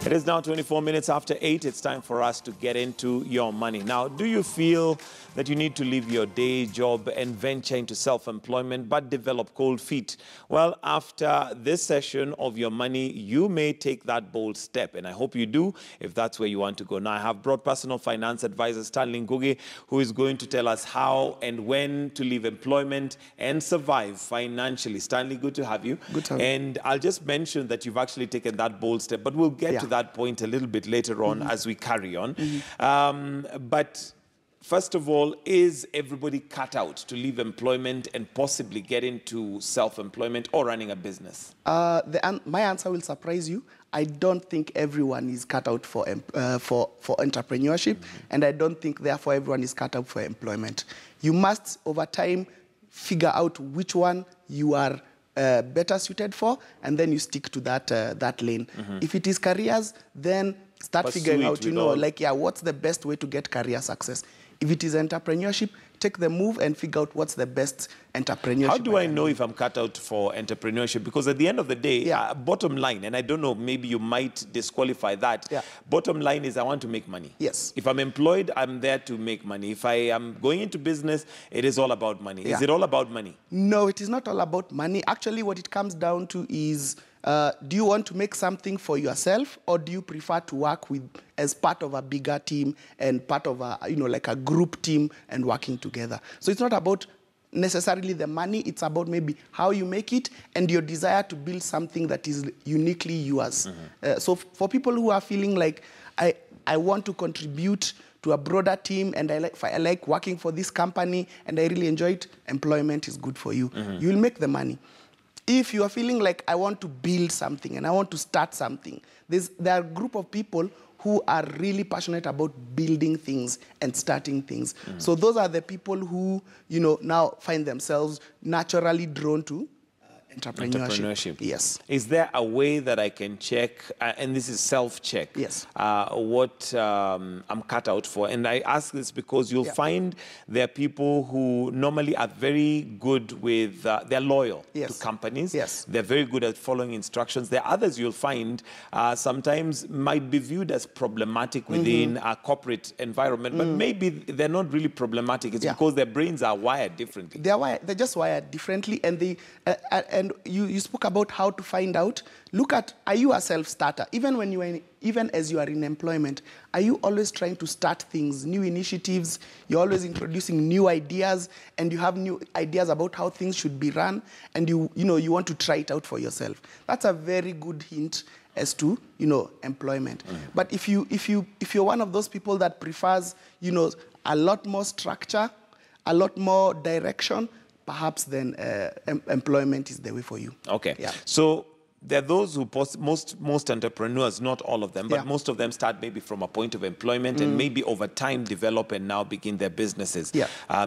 It is now 24 minutes after 8. It's time for us to get into your money. Now, do you feel that you need to leave your day job and venture into self-employment but develop cold feet? Well, after this session of your money, you may take that bold step, and I hope you do if that's where you want to go. Now, I have brought personal finance advisor Stanley Ngugi, who is going to tell us how and when to leave employment and survive financially. Stanley, good to have you. Good to have you. And I'll just mention that you've actually taken that bold step, but we'll get to that point a little bit later on as we carry on. But first of all, is everybody cut out to leave employment and possibly get into self-employment or running a business? My answer will surprise you. I don't think everyone is cut out for entrepreneurship, and I don't think, therefore, everyone is cut out for employment. You must, over time, figure out which one you are better suited for, and then you stick to that lane. If it is careers, then start figuring out, what's the best way to get career success. If it is entrepreneurship, take the move and figure out what's the best entrepreneurship. How do I know if I'm cut out for entrepreneurship? Because at the end of the day, bottom line, and I don't know, maybe you might disqualify that. Bottom line is I want to make money. Yes. If I'm employed, I'm there to make money. If I am going into business, it is all about money. Is it all about money? No, it is not all about money. Actually, what it comes down to is, do you want to make something for yourself, or do you prefer to work as part of a bigger team and part of a, like a group team and working together? So it's not about necessarily the money. It's about maybe how you make it and your desire to build something that is uniquely yours. So for people who are feeling like, I want to contribute to a broader team, and I like working for this company and I really enjoy it, employment is good for you. You will make the money. If you are feeling like, I want to build something and I want to start something, there are a group of people who are really passionate about building things and starting things. So those are the people who, now find themselves naturally drawn to entrepreneurship. Yes. Is there a way that I can check, and this is self-check, what I'm cut out for? And I ask this because you'll find there are people who normally are very good with, they're loyal to companies. They're very good at following instructions. There are others you'll find sometimes might be viewed as problematic within a corporate environment, but maybe they're not really problematic. It's because their brains are wired differently. They're just wired differently, and and you spoke about how to find out. Look at, are you a self-starter? Even as you are in employment, are you always trying to start things, new initiatives? You're always introducing new ideas, and you have new ideas about how things should be run, and you want to try it out for yourself. That's a very good hint as to employment. But if you're one of those people that prefers a lot more structure, a lot more direction, perhaps then employment is the way for you. Okay. So there are those who most entrepreneurs, not all of them, but most of them start maybe from a point of employment and maybe over time develop and now begin their businesses.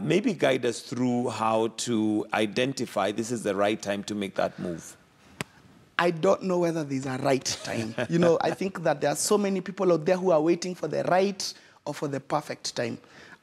Maybe guide us through how to identify this is the right time to make that move. I don't know whether there's a right time. I think that there are so many people out there who are waiting for the right or for the perfect time.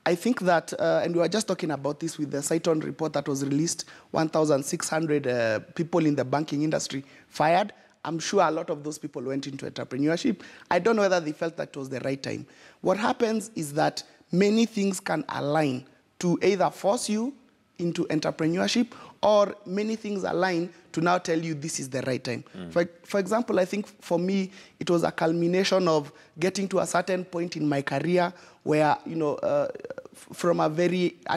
I think that, and we were just talking about this with the Citon report that was released, 1,600 people in the banking industry fired. I'm sure a lot of those people went into entrepreneurship. I don't know whether they felt that was the right time. What happens is that many things can align to either force you into entrepreneurship, or many things align to now tell you this is the right time. For example, I think for me, it was a culmination of getting to a certain point in my career where, at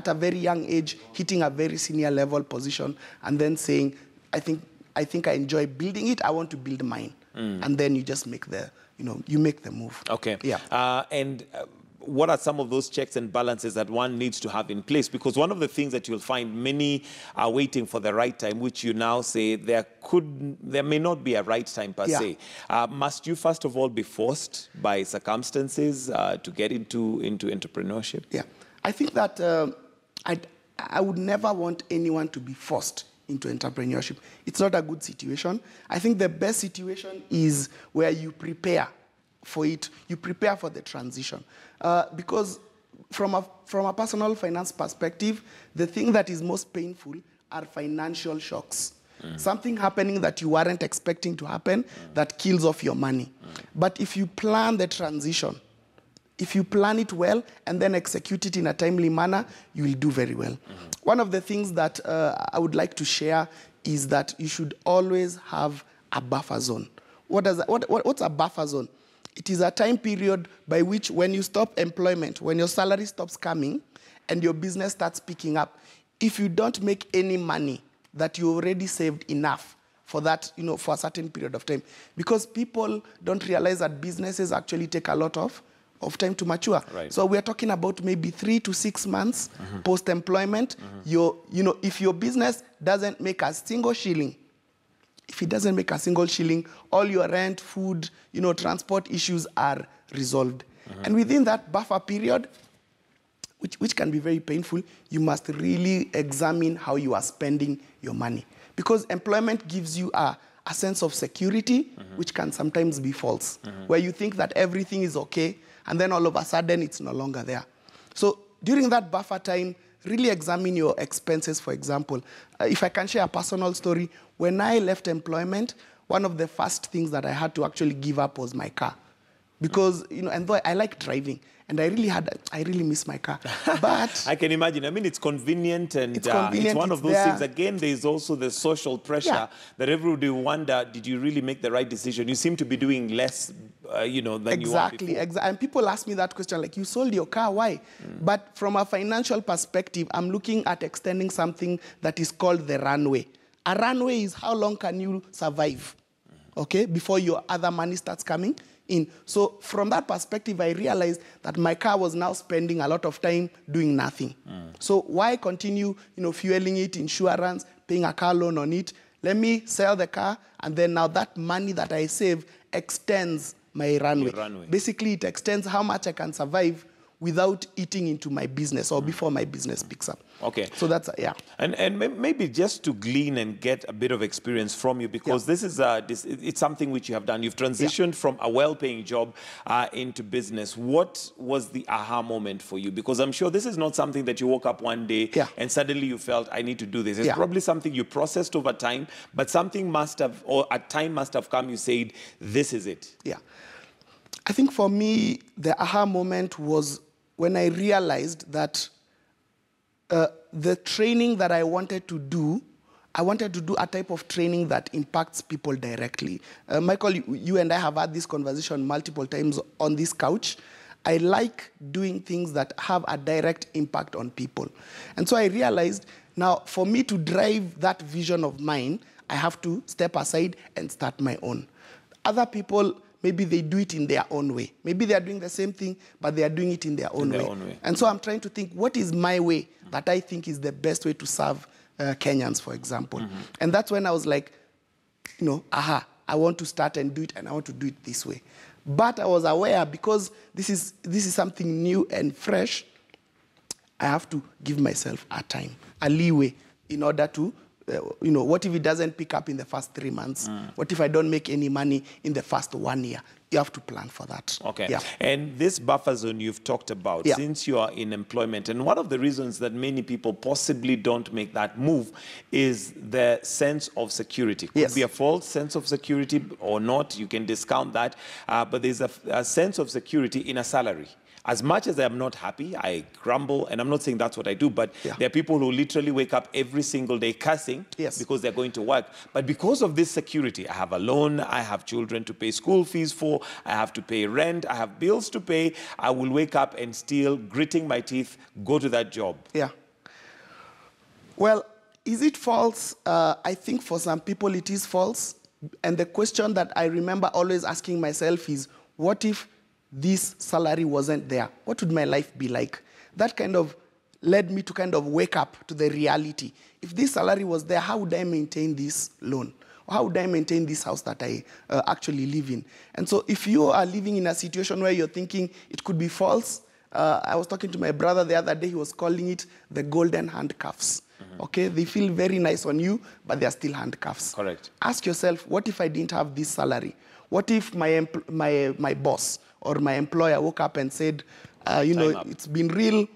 a very young age, hitting a very senior level position, and then saying, I think I enjoy building it, I want to build mine. And then you just make you make the move. Okay. What are some of those checks and balances that one needs to have in place? Because one of the things that you'll find many are waiting for the right time, which you now say there may not be a right time per se. Must you first of all be forced by circumstances to get into entrepreneurship? I think that I would never want anyone to be forced into entrepreneurship. It's not a good situation. I think the best situation is where you prepare for it, you prepare for the transition. Because from a personal finance perspective, the thing that is most painful are financial shocks. Something happening that you weren't expecting to happen that kills off your money. But if you plan the transition, if you plan it well and then execute it in a timely manner, you will do very well. One of the things that I would like to share is that you should always have a buffer zone. What's a buffer zone? It is a time period by which when you stop employment, when your salary stops coming and your business starts picking up, if you don't make any money that you already saved enough for that, for a certain period of time. Because people don't realize that businesses actually take a lot of time to mature. Right. So we're talking about maybe 3 to 6 months post-employment. If your business doesn't make a single shilling, if it doesn't make a single shilling, all your rent, food, transport issues are resolved. And within that buffer period, which can be very painful, you must really examine how you are spending your money. Because employment gives you a sense of security, which can sometimes be false, where you think that everything is okay, and then all of a sudden it's no longer there. So during that buffer time, really examine your expenses, for example. If I can share a personal story, when I left employment, one of the first things that I had to actually give up was my car. Because, and though I like driving, and I really miss my car. But I can imagine. I mean, it's convenient, and it's one of those things. Again, there's also the social pressure that everybody wonder, did you really make the right decision? You seem to be doing less, than you were before. Exactly. And people ask me that question, like, you sold your car, why? But from a financial perspective, I'm looking at extending something that is called the runway. A runway is how long can you survive, okay, before your other money starts coming in. So from that perspective, I realized that my car was now spending a lot of time doing nothing. So why continue, fueling it, insurance, paying a car loan on it? Let me sell the car, and then now that money that I save extends my runway. Basically, it extends how much I can survive without eating into my business or before my business picks up. Okay. So that's, And maybe just to glean and get a bit of experience from you, because this is it's something which you have done. You've transitioned from a well-paying job into business. What was the aha moment for you? Because I'm sure this is not something that you woke up one day and suddenly you felt, I need to do this. It's probably something you processed over time, but something must have, or a time must have come, you said, this is it. Yeah. I think for me, the aha moment was when I realized that the training that I wanted to do a type of training that impacts people directly. Michael, you and I have had this conversation multiple times on this couch. I like doing things that have a direct impact on people. And so I realized, now, for me to drive that vision of mine, I have to step aside and start my own. Other people, maybe they do it in their own way. Maybe they are doing the same thing, but they are doing it in their own way. And so I'm trying to think, what is my way that I think is the best way to serve Kenyans, for example? And that's when I was like, I want to start and do it, and I want to do it this way. But I was aware, because this is something new and fresh, I have to give myself a time, a leeway, in order to what if it doesn't pick up in the first 3 months? What if I don't make any money in the first 1 year? You have to plan for that. Okay. Yeah. And this buffer zone you've talked about, since you are in employment, and one of the reasons that many people possibly don't make that move is the sense of security. Could be a false sense of security or not. You can discount that. But there's a sense of security in a salary. As much as I'm not happy, I grumble, and I'm not saying that's what I do, but there are people who literally wake up every single day cursing because they're going to work. But because of this security, I have a loan, I have children to pay school fees for, I have to pay rent, I have bills to pay, I will wake up and still, gritting my teeth, go to that job. Yeah. Well, is it false? I think for some people it is false. And the question that I remember always asking myself is, what if this salary wasn't there? What would my life be like? That kind of led me to kind of wake up to the reality. If this salary was there, how would I maintain this loan? Or how would I maintain this house that I actually live in? And so if you are living in a situation where you're thinking it could be false, I was talking to my brother the other day, he was calling it the golden handcuffs. Okay, they feel very nice on you, but they're still handcuffs. Correct. Ask yourself, what if I didn't have this salary? What if my boss or my employer woke up and said, it's been real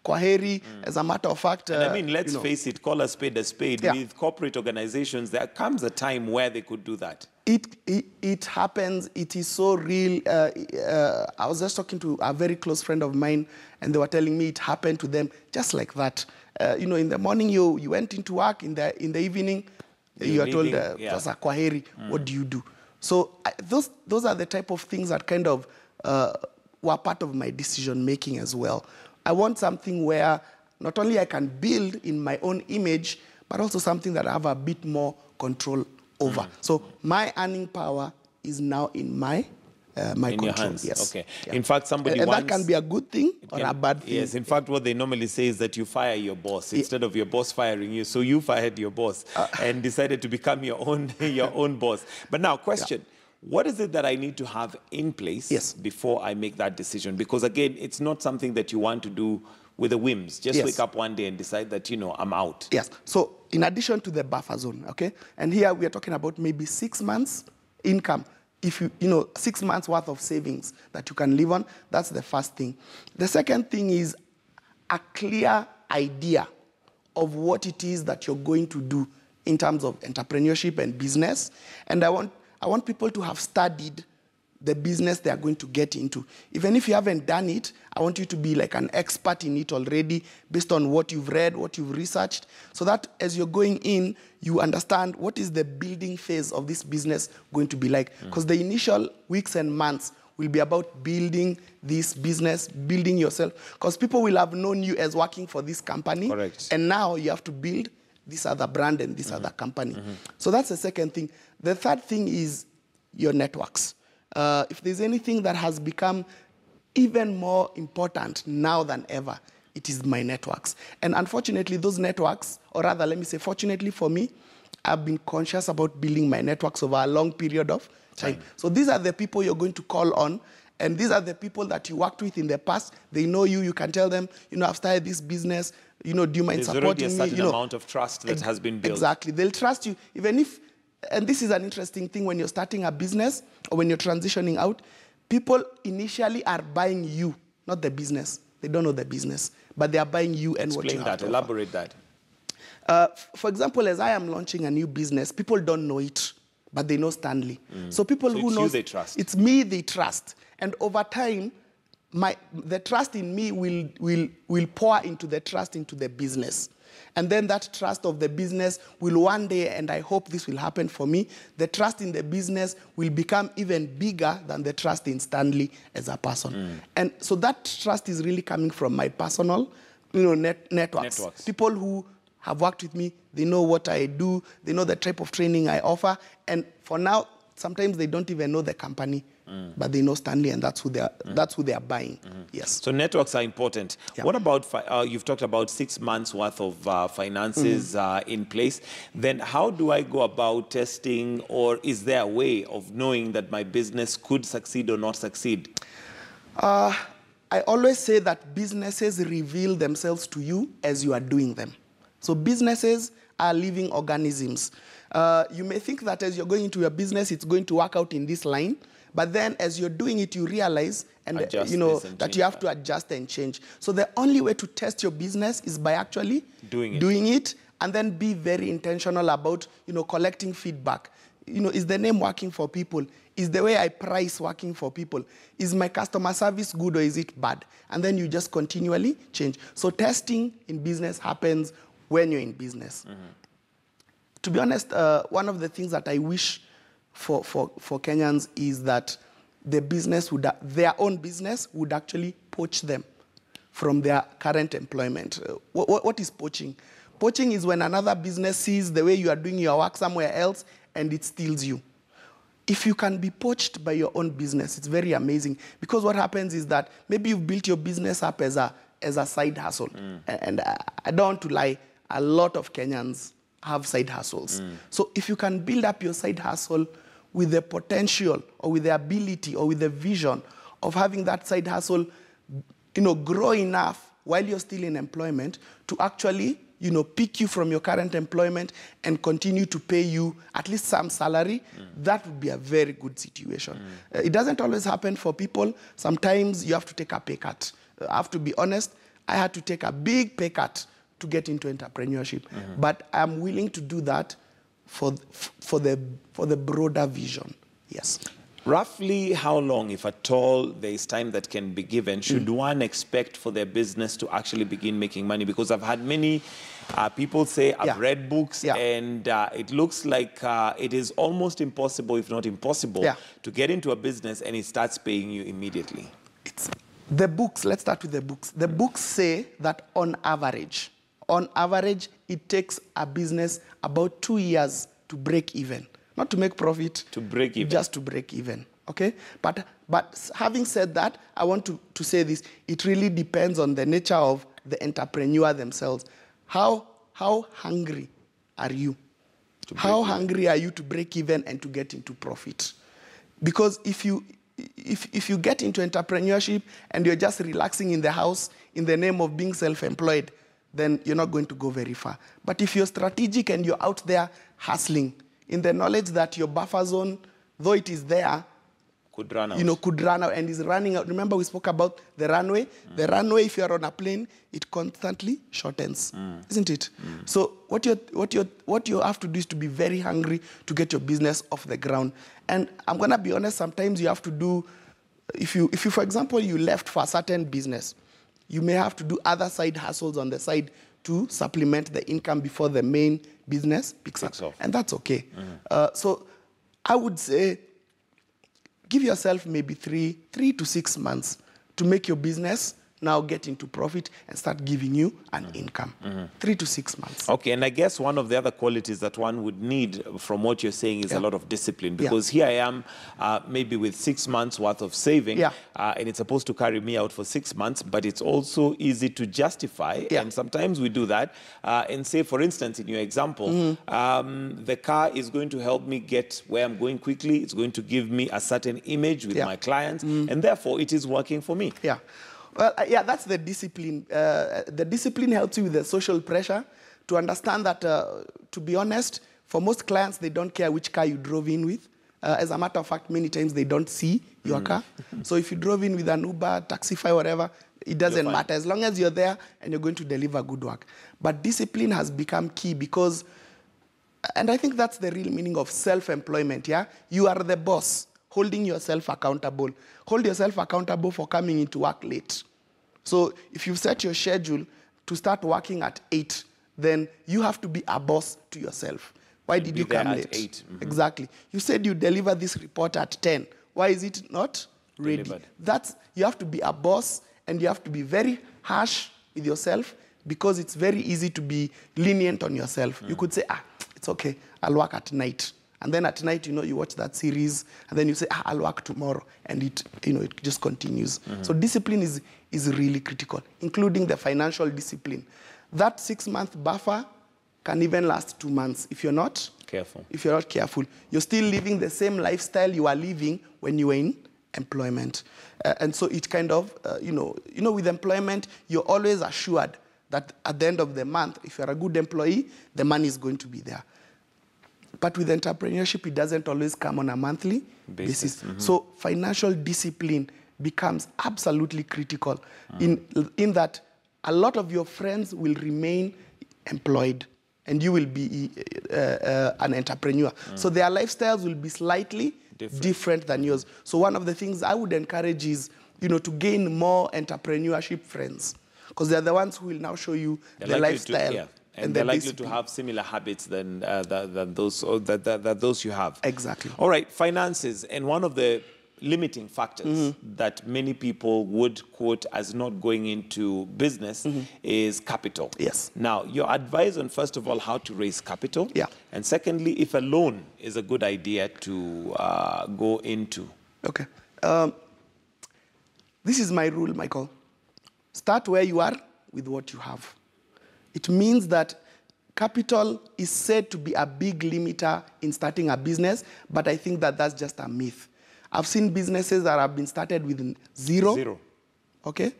kwaheri. As a matter of fact, and I mean, let's face it, call a spade a spade. Yeah. With corporate organizations, there comes a time where they could do that. It happens. It is so real. I was just talking to a very close friend of mine, and they were telling me it happened to them just like that. In the morning you went into work, in the evening you are told just a kwaheri. What do you do? So those are the type of things that kind of were part of my decision making as well. I want something where not only I can build in my own image, but also something that I have a bit more control over. So my earning power is now in my control. Your hands. Yes. Okay. Yeah. In fact, somebody and once... that can be a good thing or a bad thing. Yes. In fact, what they normally say is that you fire your boss instead of your boss firing you. So you fired your boss and decided to become your own boss. But now, question. Yeah. What is it that I need to have in place before I make that decision? Because again, it's not something that you want to do with the whims. Just wake up one day and decide that, I'm out. Yes. So in addition to the buffer zone, okay? And here we are talking about maybe 6 months income. If 6 months worth of savings that you can live on, that's the first thing. The second thing is a clear idea of what it is that you're going to do in terms of entrepreneurship and business. And I want people to have studied the business they are going to get into. Even if you haven't done it, I want you to be like an expert in it already based on what you've read, what you've researched, so that as you're going in, you understand what is the building phase of this business going to be like. Because the initial weeks and months will be about building this business, building yourself. Because people will have known you as working for this company. Correct. And now you have to build this other brand and this other company. So that's the second thing. The third thing is your networks. If there's anything that has become even more important now than ever, it is my networks. And unfortunately, those networks, or rather, let me say, fortunately for me, I've been conscious about building my networks over a long period of time. So these are the people you're going to call on, and these are the people that you worked with in the past. They know you. You can tell them, I've started this business. Do you mind supporting me? There's already a certain amount of trust that has been built. Exactly. They'll trust you, even if... And this is an interesting thing when you're starting a business or when you're transitioning out. People initially are buying you, not the business. They don't know the business, but they are buying you and what you have to offer. Elaborate that. For example, as I am launching a new business, people don't know it, but they know Stanley. So people who know... it's you they trust. It's me they trust. And over time, the trust in me will pour into the trust into the business. And then that trust of the business will one day, and I hope this will happen for me, the trust in the business will become even bigger than the trust in Stanley as a person. And so that trust is really coming from my personal networks. People who have worked with me, they know what I do, they know the type of training I offer. And for now, sometimes they don't even know the company. But they know Stanley, and that's who they are buying. Yes. So networks are important. Yeah. What about you've talked about 6 months worth of finances in place? Then how do I go about testing, or is there a way of knowing that my business could succeed or not succeed? I always say that businesses reveal themselves to you as you are doing them. So businesses are living organisms. You may think that as you're going into your business, it's going to work out in this line. But then as you're doing it, you realize that you have to adjust and change. So the only way to test your business is by actually doing it, and then be very intentional about collecting feedback. Is the name working for people? Is the way I price working for people? Is my customer service good or is it bad? And then you just continually change. So testing in business happens when you're in business. To be honest, one of the things that I wish for Kenyans is that their own business would actually poach them from their current employment. What is poaching? Poaching is when another business sees the way you are doing your work somewhere else and it steals you. If you can be poached by your own business, it's very amazing. Because what happens is that maybe you've built your business up as a side hustle. And I don't want to lie, a lot of Kenyans have side hustles. So if you can build up your side hustle with the potential or with the ability or with the vision of having that side hustle, grow enough while you're still in employment to actually, pick you from your current employment and continue to pay you at least some salary, that would be a very good situation. It doesn't always happen for people. Sometimes you have to take a pay cut. I have to be honest, I had to take a big pay cut to get into entrepreneurship. But I'm willing to do that for the broader vision. Yes. Roughly how long, if at all, there is time that can be given, should one expect for their business to actually begin making money? Because I've had many people say, I've read books, and it looks like it is almost impossible, if not impossible, to get into a business and it starts paying you immediately. The books, let's start with the books. The books say that on average, it takes a business about 2 years to break even. Not to make profit. To break even. Just to break even, okay? But having said that, I want to say this. It really depends on the nature of the entrepreneur themselves. How hungry are you? How hungry are you to break even and to get into profit? Because if you get into entrepreneurship and you're just relaxing in the house in the name of being self-employed, then you're not going to go very far. But if you're strategic and you're out there hustling, in the knowledge that your buffer zone, though it is there, could run out and is running out. Remember we spoke about the runway? The runway, if you're on a plane, it constantly shortens, isn't it? So what you have to do is to be very hungry to get your business off the ground. And I'm going to be honest, sometimes you have to do, if you, for example, you left for a certain business, you may have to do other side hustles on the side to supplement the income before the main business picks up. And that's okay. So I would say give yourself maybe three to 6 months to make your business now get into profit and start giving you an income. 3 to 6 months. Okay, and I guess one of the other qualities that one would need from what you're saying is a lot of discipline, because here I am maybe with 6 months worth of saving, and it's supposed to carry me out for 6 months, but it's also easy to justify, and sometimes we do that, and say, for instance, in your example, the car is going to help me get where I'm going quickly, it's going to give me a certain image with my clients, and therefore it is working for me. Well, that's the discipline. The discipline helps you with the social pressure to understand that, to be honest, for most clients, they don't care which car you drove in with. As a matter of fact, many times they don't see your car. So if you drove in with an Uber, Taxify, whatever, it doesn't matter. As long as you're there and you're going to deliver good work. But discipline has become key because, and I think that's the real meaning of self-employment, You are the boss, holding yourself accountable. Hold yourself accountable for coming into work late. So if you set your schedule to start working at 8, then you have to be a boss to yourself. Why did you come late? At 8. Exactly. You said you deliver this report at 10. Why is it not ready? You have to be a boss, and you have to be very harsh with yourself, because it's very easy to be lenient on yourself. You could say, it's okay, I'll work at night. And then at night, you watch that series, and then you say, I'll work tomorrow. And it just continues. So discipline is really critical, including the financial discipline. That 6-month buffer can even last 2 months if you're not careful. You're still living the same lifestyle you are living when you were in employment. And so it kind of, with employment, you're always assured that at the end of the month, if you're a good employee, the money is going to be there. But with entrepreneurship, it doesn't always come on a monthly basis. So financial discipline becomes absolutely critical in that a lot of your friends will remain employed and you will be an entrepreneur. So their lifestyles will be slightly different than yours. So one of the things I would encourage is, to gain more entrepreneurship friends, because they're the ones who will now show you the lifestyle. And they're likely to have similar habits than those you have. Exactly. All right, finances. And one of the limiting factors that many people would quote as not going into business is capital. Yes. Now, your advice on, first of all, how to raise capital. And secondly, if a loan is a good idea to go into. Okay. This is my rule, Michael. Start where you are with what you have. It means that capital is said to be a big limiter in starting a business, but I think that that's just a myth. I've seen businesses that have been started with zero. Okay?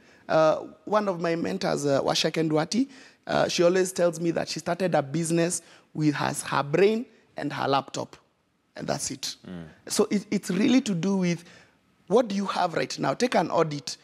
One of my mentors, Washa Kendwati, she always tells me that she started a business with her brain and her laptop, and that's it. So it's really to do with what do you have right now. Take an audit.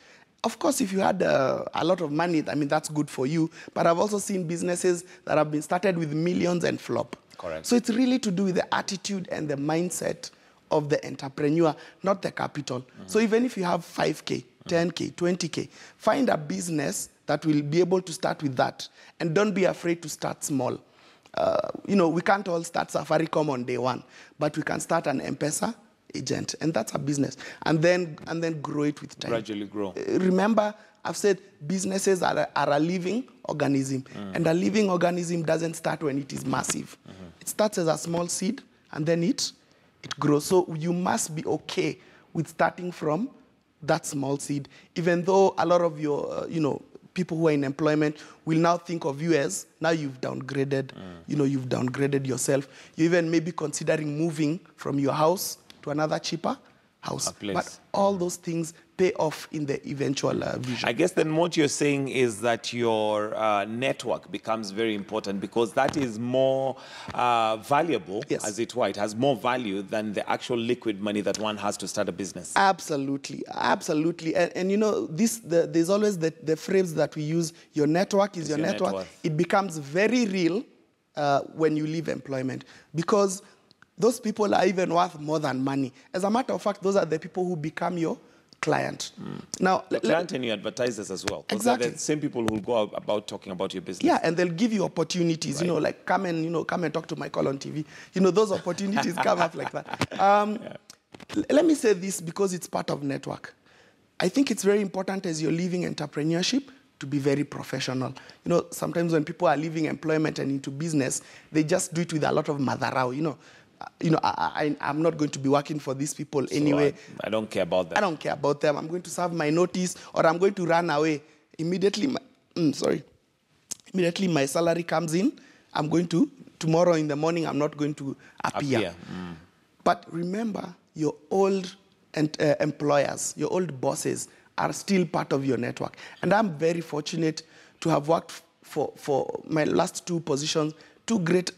Of course, if you had a lot of money, I mean, that's good for you. But I've also seen businesses that have been started with millions and flop. Correct. So it's really to do with the attitude and the mindset of the entrepreneur, not the capital. So even if you have 5K, 10K, 20K, find a business that will be able to start with that. And don't be afraid to start small. We can't all start Safaricom on day one, but we can start an M-Pesa agent, and that's a business. And then grow it with time. Gradually grow. Remember, I've said businesses are a living organism, and a living organism doesn't start when it is massive. It starts as a small seed, and then it grows. So you must be okay with starting from that small seed, even though a lot of your, people who are in employment will now think of you as, now you've downgraded, you've downgraded yourself. You even maybe considering moving from your house to another cheaper house. But all those things pay off in the eventual vision. I guess then what you're saying is that your network becomes very important, because that is more valuable, as it were. It has more value than the actual liquid money that one has to start a business. Absolutely, absolutely. And there's always the phrase that we use, your network is your network. It becomes very real when you leave employment, because those people are even worth more than money. As a matter of fact, those are the people who become your client. Now, your client and your advertisers as well. Exactly. They're the same people who will go about talking about your business. Yeah, and they'll give you opportunities, like come and talk to my call on TV. Those opportunities come up like that. Let me say this because it's part of network. I think it's very important as you're leaving entrepreneurship to be very professional. Sometimes when people are leaving employment and into business, they just do it with a lot of madharau, I'm not going to be working for these people anyway. I don't care about them. I don't care about them. I'm going to serve my notice, or I'm going to run away. Immediately my salary comes in, I'm going to, tomorrow in the morning, I'm not going to appear. But remember, your old employers, your old bosses are still part of your network. And I'm very fortunate to have worked for my last two positions, two great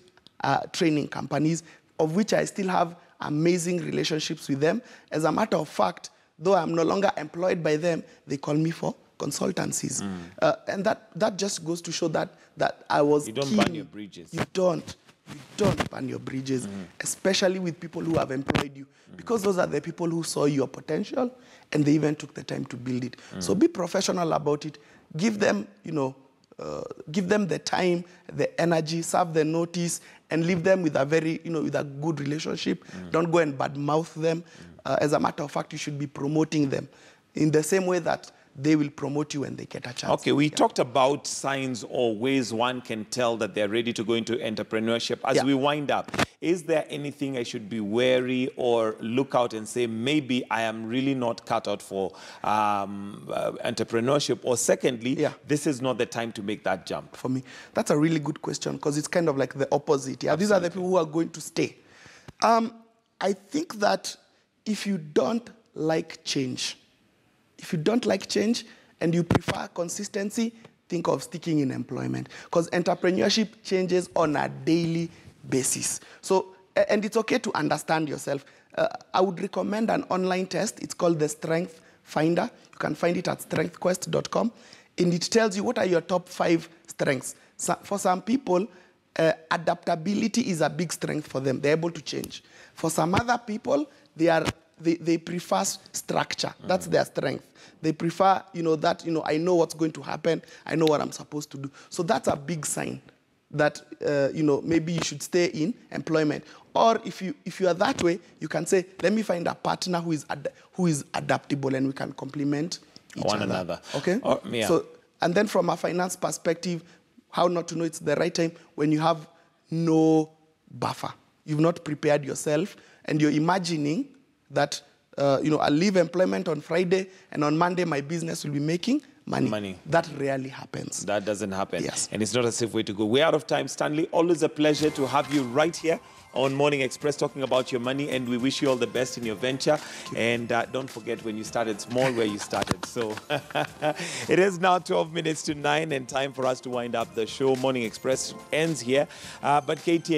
training companies, of which I still have amazing relationships with them. As a matter of fact, though I'm no longer employed by them, they call me for consultancies. And that just goes to show that I was You don't keen. burn your bridges. You don't burn your bridges, especially with people who have employed you, because those are the people who saw your potential and they even took the time to build it. So be professional about it. Give them, give them the time, the energy, serve the notice, and leave them with a very, with a good relationship. Don't go and badmouth them. As a matter of fact, you should be promoting them in the same way that they will promote you when they get a chance. Okay, we talked about signs or ways one can tell that they're ready to go into entrepreneurship. As we wind up, is there anything I should be wary or look out and say, maybe I am really not cut out for entrepreneurship? Or secondly, this is not the time to make that jump? For me, that's a really good question, because it's kind of like the opposite. Yeah, these are the people who are going to stay. I think that if you don't like change, and you prefer consistency, think of sticking in employment, because entrepreneurship changes on a daily basis. So, and it's okay to understand yourself. I would recommend an online test. It's called the Strength Finder. You can find it at strengthquest.com. And it tells you what are your top 5 strengths. So for some people, adaptability is a big strength for them. They're able to change. For some other people, they prefer structure. That's their strength. They prefer, I know what's going to happen. I know what I'm supposed to do. So that's a big sign that, maybe you should stay in employment. Or if you are that way, you can say, let me find a partner who is adaptable, and we can complement one another. Okay? So, and then from a finance perspective, how not to know it's the right time when you have no buffer. You've not prepared yourself, and you're imagining that, I'll leave employment on Friday, and on Monday my business will be making money. That rarely happens. That doesn't happen. Yes. And it's not a safe way to go. We're out of time, Stanley. Always a pleasure to have you right here on Morning Express talking about your money, and we wish you all the best in your venture. And don't forget, when you started small, where you started. So it is now 12 minutes to 9 and time for us to wind up the show. Morning Express ends here. But KT